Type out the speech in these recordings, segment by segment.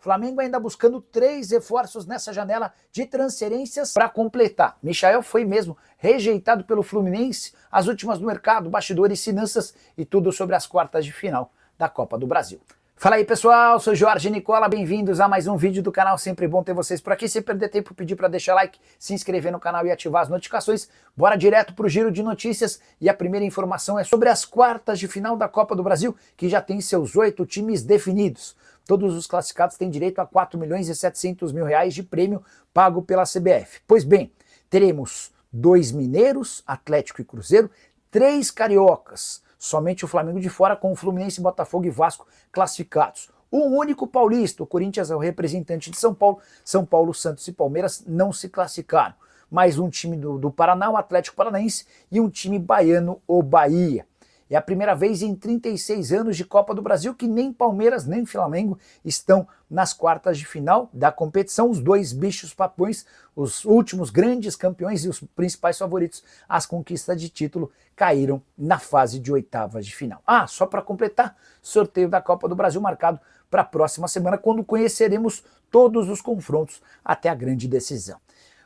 Flamengo ainda buscando 3 reforços nessa janela de transferências para completar. Michael foi mesmo rejeitado pelo Fluminense, as últimas no mercado, bastidores, finanças e tudo sobre as quartas de final da Copa do Brasil. Fala aí pessoal, sou Jorge Nicola, bem-vindos a mais um vídeo do canal, sempre bom ter vocês por aqui. Sem perder tempo, pedir para deixar like, se inscrever no canal e ativar as notificações. Bora direto para o giro de notícias e a primeira informação é sobre as quartas de final da Copa do Brasil, que já tem seus 8 times definidos. Todos os classificados têm direito a 4 milhões e 700 mil reais de prêmio pago pela CBF. Pois bem, teremos 2 mineiros, Atlético e Cruzeiro, 3 cariocas, somente o Flamengo de fora, com o Fluminense, Botafogo e Vasco classificados. Um único paulista, o Corinthians é o representante de São Paulo, Santos e Palmeiras não se classificaram. Mais um time do Paraná, o Atlético Paranaense, e um time baiano, o Bahia. É a primeira vez em 36 anos de Copa do Brasil que nem Palmeiras nem Flamengo estão nas quartas de final da competição. Os dois bichos papões, os últimos grandes campeões e os principais favoritos às conquistas de título, caíram na fase de oitavas de final. Só para completar, sorteio da Copa do Brasil marcado para a próxima semana, quando conheceremos todos os confrontos até a grande decisão.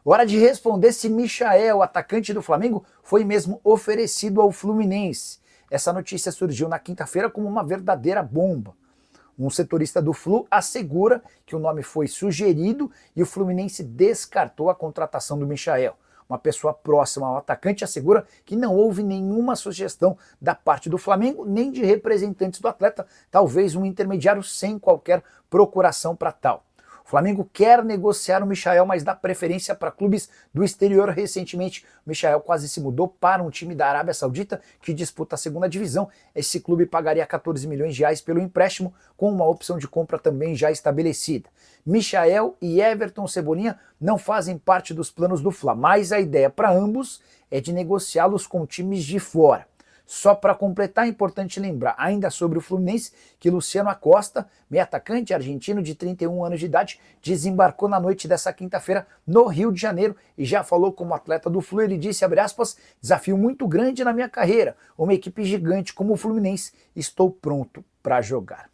Hora de responder se Michael, atacante do Flamengo, foi mesmo oferecido ao Fluminense. Essa notícia surgiu na quinta-feira como uma verdadeira bomba. Um setorista do Flu assegura que o nome foi sugerido e o Fluminense descartou a contratação do Michael. Uma pessoa próxima ao atacante assegura que não houve nenhuma sugestão da parte do Flamengo, nem de representantes do atleta, talvez um intermediário sem qualquer procuração para tal. O Flamengo quer negociar o Michael, mas dá preferência para clubes do exterior. Recentemente, o Michael quase se mudou para um time da Arábia Saudita que disputa a segunda divisão. Esse clube pagaria 14 milhões de reais pelo empréstimo, com uma opção de compra também já estabelecida. Michael e Everton Cebolinha não fazem parte dos planos do Fla, mas a ideia para ambos é de negociá-los com times de fora. Só para completar, é importante lembrar, ainda sobre o Fluminense, que Luciano Acosta, meio atacante argentino de 31 anos de idade, desembarcou na noite dessa quinta-feira no Rio de Janeiro e já falou como atleta do Flu. Ele disse, abre aspas, desafio muito grande na minha carreira, uma equipe gigante como o Fluminense, estou pronto para jogar.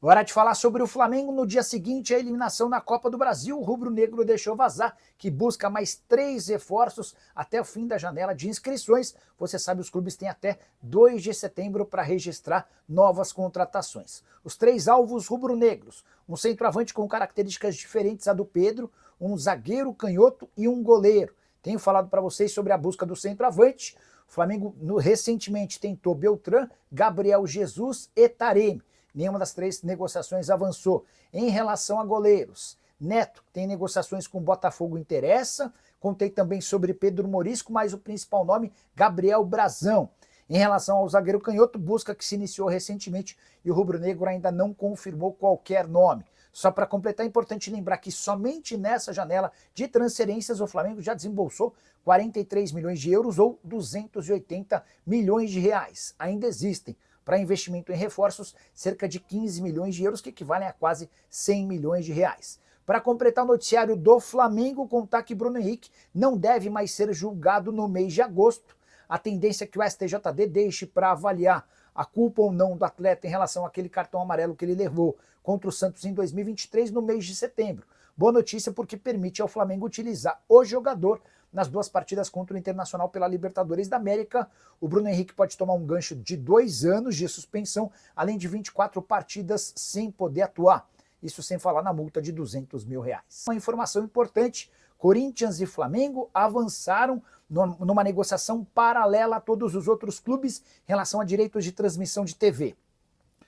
Hora de falar sobre o Flamengo. No dia seguinte à eliminação na Copa do Brasil, o rubro-negro deixou vazar que busca mais 3 reforços até o fim da janela de inscrições. Você sabe, os clubes têm até 2 de setembro para registrar novas contratações. Os 3 alvos rubro-negros, um centroavante com características diferentes a do Pedro, um zagueiro canhoto e um goleiro. Tenho falado para vocês sobre a busca do centroavante. O Flamengo recentemente tentou Beltrán, Gabriel Jesus e Taremi. Nenhuma das 3 negociações avançou. Em relação a goleiros, Neto tem negociações com o Botafogo, interessa. Contei também sobre Pedro Morisco, mas o principal nome, Gabriel Brazão. Em relação ao zagueiro canhoto, busca que se iniciou recentemente e o rubro-negro ainda não confirmou qualquer nome. Só para completar, é importante lembrar que somente nessa janela de transferências o Flamengo já desembolsou 43 milhões de euros ou 280 milhões de reais. Ainda existem, para investimento em reforços, cerca de 15 milhões de euros, que equivalem a quase 100 milhões de reais. Para completar o noticiário do Flamengo, contar que Bruno Henrique não deve mais ser julgado no mês de agosto. A tendência é que o STJD deixe para avaliar a culpa ou não do atleta em relação àquele cartão amarelo que ele levou contra o Santos em 2023, no mês de setembro. Boa notícia, porque permite ao Flamengo utilizar o jogador nas 2 partidas contra o Internacional pela Libertadores da América. O Bruno Henrique pode tomar um gancho de 2 anos de suspensão, além de 24 partidas sem poder atuar. Isso sem falar na multa de 200 mil reais. Uma informação importante, Corinthians e Flamengo avançaram numa negociação paralela a todos os outros clubes em relação a direitos de transmissão de TV.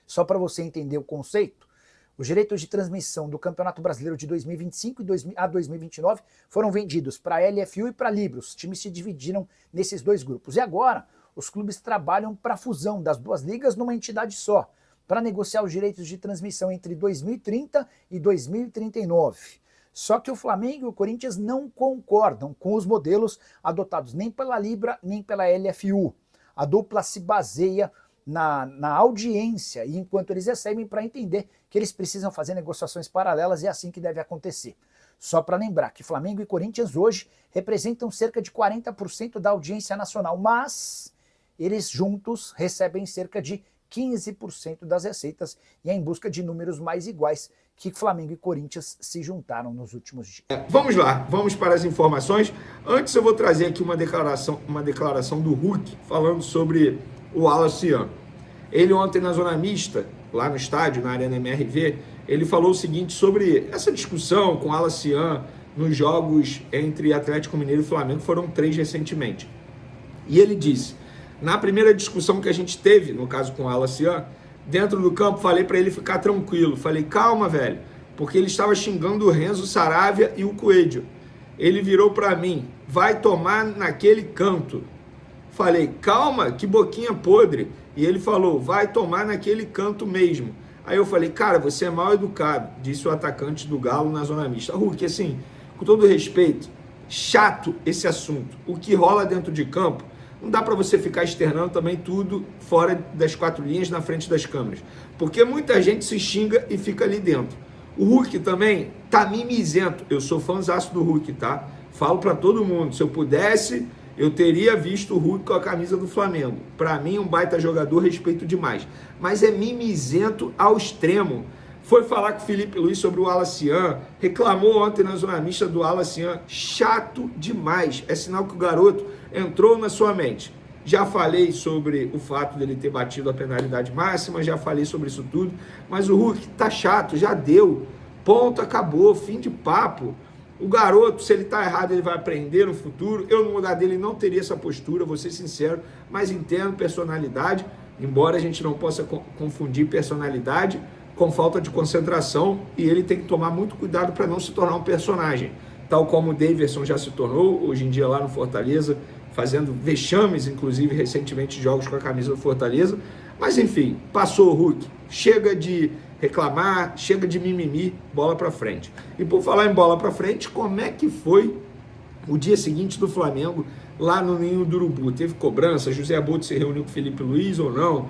Só para você entender o conceito, os direitos de transmissão do Campeonato Brasileiro de 2025 a 2029 foram vendidos para a LFU e para a Libra. Os times se dividiram nesses 2 grupos. E agora, os clubes trabalham para a fusão das 2 ligas numa entidade só, para negociar os direitos de transmissão entre 2030 e 2039. Só que o Flamengo e o Corinthians não concordam com os modelos adotados nem pela Libra nem pela LFU. A dupla se baseia na audiência, e enquanto eles recebem, para entender que eles precisam fazer negociações paralelas, e é assim que deve acontecer. Só para lembrar que Flamengo e Corinthians hoje representam cerca de 40% da audiência nacional, mas eles juntos recebem cerca de 15% das receitas, e é em busca de números mais iguais que Flamengo e Corinthians se juntaram nos últimos dias. Vamos lá, vamos para as informações. Antes eu vou trazer aqui uma declaração do Hulk falando sobre o Wallace Ian. Ele ontem na zona mista, lá no estádio, na Arena MRV, ele falou o seguinte sobre essa discussão com o Wallace Ian nos jogos entre Atlético Mineiro e Flamengo, foram 3 recentemente. E ele disse, na primeira discussão que a gente teve, no caso com o Wallace Ian, dentro do campo, falei para ele ficar tranquilo. Falei, calma, velho, porque ele estava xingando o Renzo Saravia e o Coelho. Ele virou para mim, vai tomar naquele canto. Falei, calma, que boquinha podre. E ele falou, vai tomar naquele canto mesmo. Aí eu falei, cara, você é mal educado, disse o atacante do Galo na zona mista. Hulk, assim, com todo respeito, chato esse assunto. O que rola dentro de campo, não dá para você ficar externando também tudo fora das 4 linhas, na frente das câmeras. Porque muita gente se xinga e fica ali dentro. O Hulk também tá mimizento. Eu sou fãzaço do Hulk, tá? Falo para todo mundo, se eu pudesse, eu teria visto o Hulk com a camisa do Flamengo. Para mim, um baita jogador, respeito demais. Mas é mimizento ao extremo. Foi falar com o Felipe Luiz sobre o Wallace Ian, reclamou ontem na zona mista do Wallace Ian. Chato demais. É sinal que o garoto entrou na sua mente. Já falei sobre o fato dele ter batido a penalidade máxima, já falei sobre isso tudo, mas o Hulk tá chato, já deu. Ponto, acabou, fim de papo. O garoto, se ele tá errado, ele vai aprender no futuro. Eu, no lugar dele, não teria essa postura, vou ser sincero, mas entendo personalidade, embora a gente não possa confundir personalidade com falta de concentração, e ele tem que tomar muito cuidado para não se tornar um personagem, tal como o Daverson já se tornou, hoje em dia lá no Fortaleza, fazendo vexames, inclusive, recentemente, jogos com a camisa do Fortaleza. Mas, enfim, passou o Hulk. Chega de reclamar, chega de mimimi, bola para frente. E por falar em bola para frente, como é que foi o dia seguinte do Flamengo lá no Ninho do Urubu? Teve cobrança? José Abutre se reuniu com o Felipe Luiz ou não?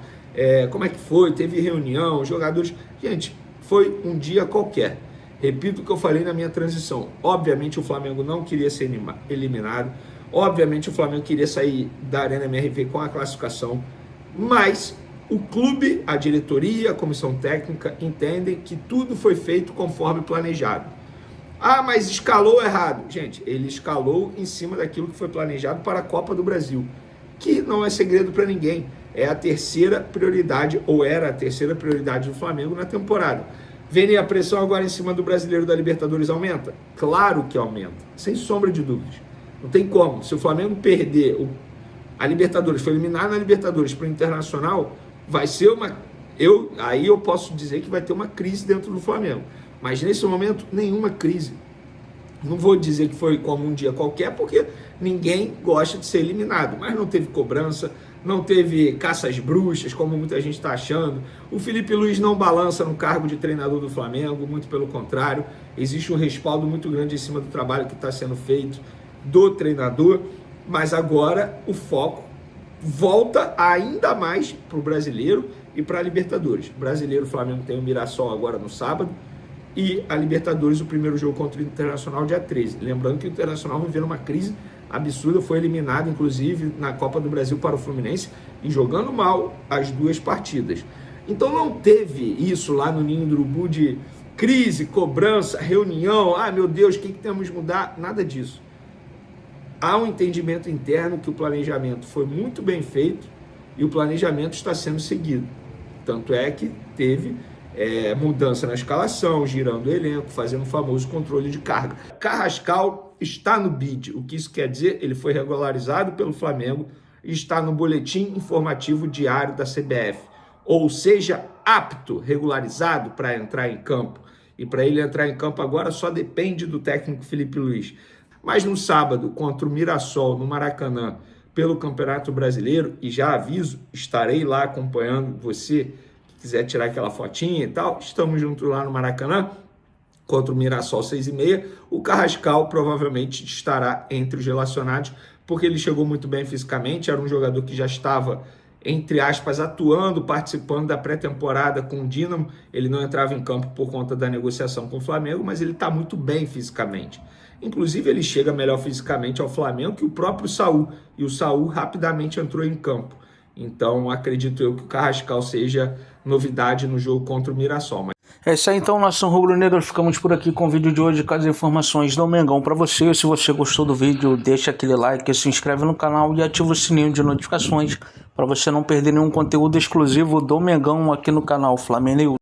Como é que foi? Teve reunião? Os jogadores... Gente, foi um dia qualquer. Repito o que eu falei na minha transição. Obviamente o Flamengo não queria ser eliminado. Obviamente o Flamengo queria sair da Arena MRV com a classificação. Mas o clube, a diretoria, a comissão técnica entendem que tudo foi feito conforme planejado. Ah, mas escalou errado. Gente, ele escalou em cima daquilo que foi planejado para a Copa do Brasil, que não é segredo para ninguém. É a terceira prioridade, ou era a terceira prioridade do Flamengo na temporada. Vem a pressão agora em cima do Brasileiro da Libertadores aumenta? Claro que aumenta, sem sombra de dúvidas. Não tem como. Se o Flamengo perder a Libertadores, foi eliminado na Libertadores para o Internacional, vai ser uma... Aí eu posso dizer que vai ter uma crise dentro do Flamengo. Mas nesse momento, nenhuma crise. Não vou dizer que foi como um dia qualquer, porque ninguém gosta de ser eliminado. Mas não teve cobrança, não teve caça às bruxas, como muita gente está achando. O Felipe Luiz não balança no cargo de treinador do Flamengo, muito pelo contrário. Existe um respaldo muito grande em cima do trabalho que está sendo feito do treinador. Mas agora o foco volta ainda mais para o Brasileiro e para a Libertadores. O Brasileiro, o Flamengo tem o Mirassol agora no sábado, e a Libertadores, o primeiro jogo contra o Internacional, dia 13. Lembrando que o Internacional vivendo uma crise absurda, foi eliminado, inclusive, na Copa do Brasil para o Fluminense, e jogando mal as 2 partidas. Então não teve isso lá no Ninho do Urubu de crise, cobrança, reunião, meu Deus, o que temos que mudar? Nada disso. Há um entendimento interno que o planejamento foi muito bem feito e o planejamento está sendo seguido. Tanto é que teve mudança na escalação, girando o elenco, fazendo o famoso controle de carga. Carrascal está no bid. O que isso quer dizer? Ele foi regularizado pelo Flamengo e está no boletim informativo diário da CBF. Ou seja, apto, regularizado para entrar em campo. E para ele entrar em campo agora só depende do técnico Felipe Luiz. Mas no sábado, contra o Mirassol, no Maracanã, pelo Campeonato Brasileiro, e já aviso, estarei lá acompanhando você, que quiser tirar aquela fotinha e tal, estamos juntos lá no Maracanã, contra o Mirassol 6h30, o Carrascal provavelmente estará entre os relacionados, porque ele chegou muito bem fisicamente, era um jogador que já estava, entre aspas, atuando, participando da pré-temporada com o Dínamo. Ele não entrava em campo por conta da negociação com o Flamengo, mas ele está muito bem fisicamente. Inclusive, ele chega melhor fisicamente ao Flamengo que o próprio Saul, e o Saul rapidamente entrou em campo. Então, acredito eu que o Carrascal seja novidade no jogo contra o Mirassol. É isso aí então, nação rubro-negra, ficamos por aqui com o vídeo de hoje com as informações do Mengão para você. Se você gostou do vídeo, deixa aquele like, se inscreve no canal e ativa o sininho de notificações para você não perder nenhum conteúdo exclusivo do Mengão aqui no canal Flamengo News.